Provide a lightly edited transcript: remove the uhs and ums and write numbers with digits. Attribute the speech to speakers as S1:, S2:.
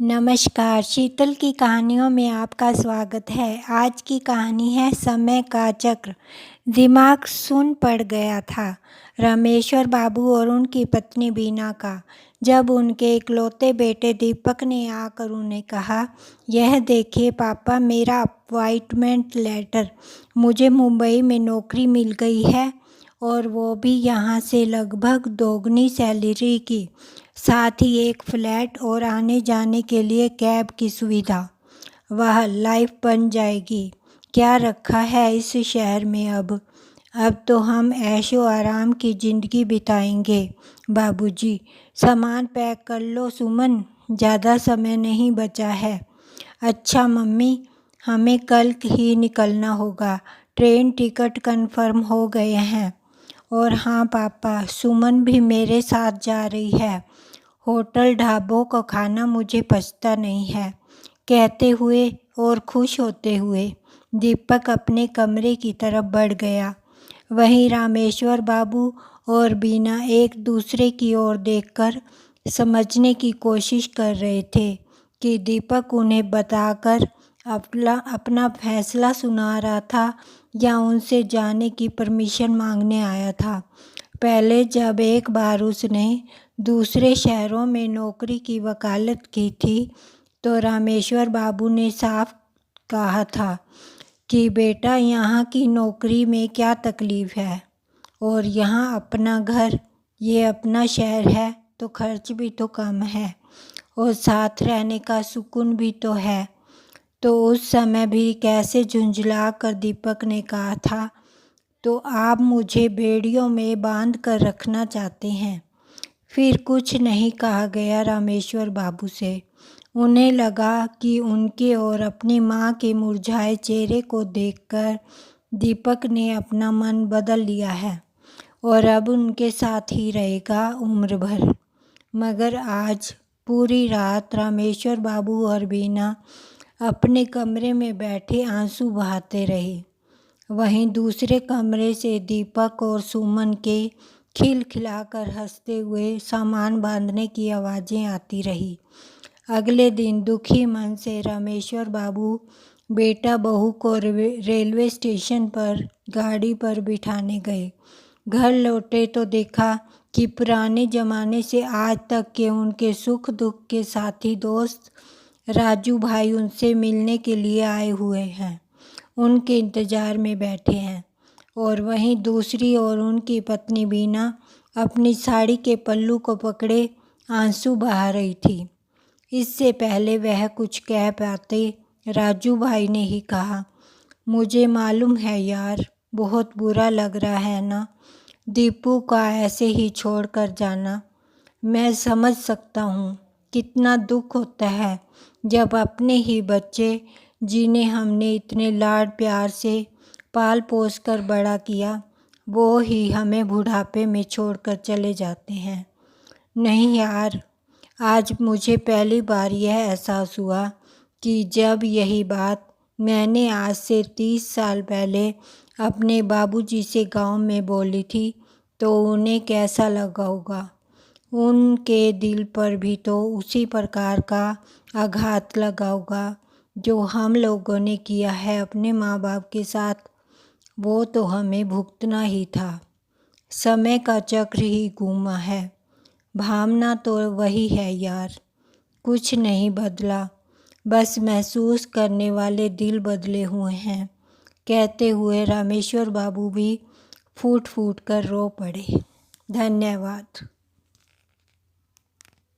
S1: नमस्कार, शीतल की कहानियों में आपका स्वागत है। आज की कहानी है समय का चक्र। दिमाग सुन पड़ गया था रामेश्वर बाबू और उनकी पत्नी बीना का, जब उनके इकलौते बेटे दीपक ने आकर उन्हें कहा, यह देखिए पापा, मेरा अपॉइंटमेंट लेटर। मुझे मुंबई में नौकरी मिल गई है और वो भी यहाँ से लगभग दोगुनी सैलरी की, साथ ही एक फ्लैट और आने जाने के लिए कैब की सुविधा। वाह, लाइफ बन जाएगी। क्या रखा है इस शहर में अब तो हम ऐशो आराम की ज़िंदगी बिताएंगे। बाबूजी, सामान पैक कर लो सुमन, ज़्यादा समय नहीं बचा है। अच्छा मम्मी, हमें कल ही निकलना होगा, ट्रेन टिकट कंफर्म हो गए हैं। और हाँ पापा, सुमन भी मेरे साथ जा रही है। होटल ढाबों का खाना मुझे पचता नहीं है। कहते हुए और खुश होते हुए दीपक अपने कमरे की तरफ बढ़ गया। वहीं रामेश्वर बाबू और बीना एक दूसरे की ओर देखकर समझने की कोशिश कर रहे थे कि दीपक उन्हें बताकर अपना फैसला सुना रहा था या उनसे जाने की परमिशन मांगने आया था। पहले जब एक बार उसने दूसरे शहरों में नौकरी की वकालत की थी तो रामेश्वर बाबू ने साफ कहा था कि बेटा, यहाँ की नौकरी में क्या तकलीफ़ है, और यहाँ अपना घर, ये अपना शहर है तो खर्च भी तो कम है और साथ रहने का सुकून भी तो है। तो उस समय भी कैसे झुंझला कर दीपक ने कहा था, तो आप मुझे बेड़ियों में बांध कर रखना चाहते हैं। फिर कुछ नहीं कहा गया रामेश्वर बाबू से। उन्हें लगा कि उनके और अपनी माँ के मुरझाए चेहरे को देखकर दीपक ने अपना मन बदल लिया है और अब उनके साथ ही रहेगा उम्र भर। मगर आज पूरी रात रामेश्वर बाबू और बीना अपने कमरे में बैठे आंसू बहाते रहे। वहीं दूसरे कमरे से दीपक और सुमन के खिलखिलाकर हंसते हुए सामान बांधने की आवाज़ें आती रही। अगले दिन दुखी मन से रामेश्वर बाबू बेटा बहू को रेलवे स्टेशन पर गाड़ी पर बिठाने गए। घर लौटे तो देखा कि पुराने ज़माने से आज तक के उनके सुख दुख के साथी दोस्त राजू भाई उनसे मिलने के लिए आए हुए हैं, उनके इंतज़ार में बैठे हैं। और वहीं दूसरी ओर उनकी पत्नी बीना अपनी साड़ी के पल्लू को पकड़े आंसू बहा रही थी। इससे पहले वह कुछ कह पाते, राजू भाई ने ही कहा, मुझे मालूम है यार, बहुत बुरा लग रहा है ना दीपू का ऐसे ही छोड़ कर जाना। मैं समझ सकता हूँ कितना दुख होता है जब अपने ही बच्चे, जिन्हें हमने इतने लाड प्यार से पाल पोस कर बड़ा किया, वो ही हमें बुढ़ापे में छोड़कर चले जाते हैं। नहीं यार, आज मुझे पहली बार यह एहसास हुआ कि जब यही बात मैंने आज से 30 साल पहले अपने बाबूजी से गांव में बोली थी तो उन्हें कैसा लगा होगा। उनके दिल पर भी तो उसी प्रकार का आघात लगा होगा जो हम लोगों ने किया है अपने माँ बाप के साथ। वो तो हमें भुगतना ही था। समय का चक्र ही घूमा है। भावना तो वही है यार, कुछ नहीं बदला, बस महसूस करने वाले दिल बदले हुए हैं। कहते हुए रामेश्वर बाबू भी फूट फूट कर रो पड़े। धन्यवाद।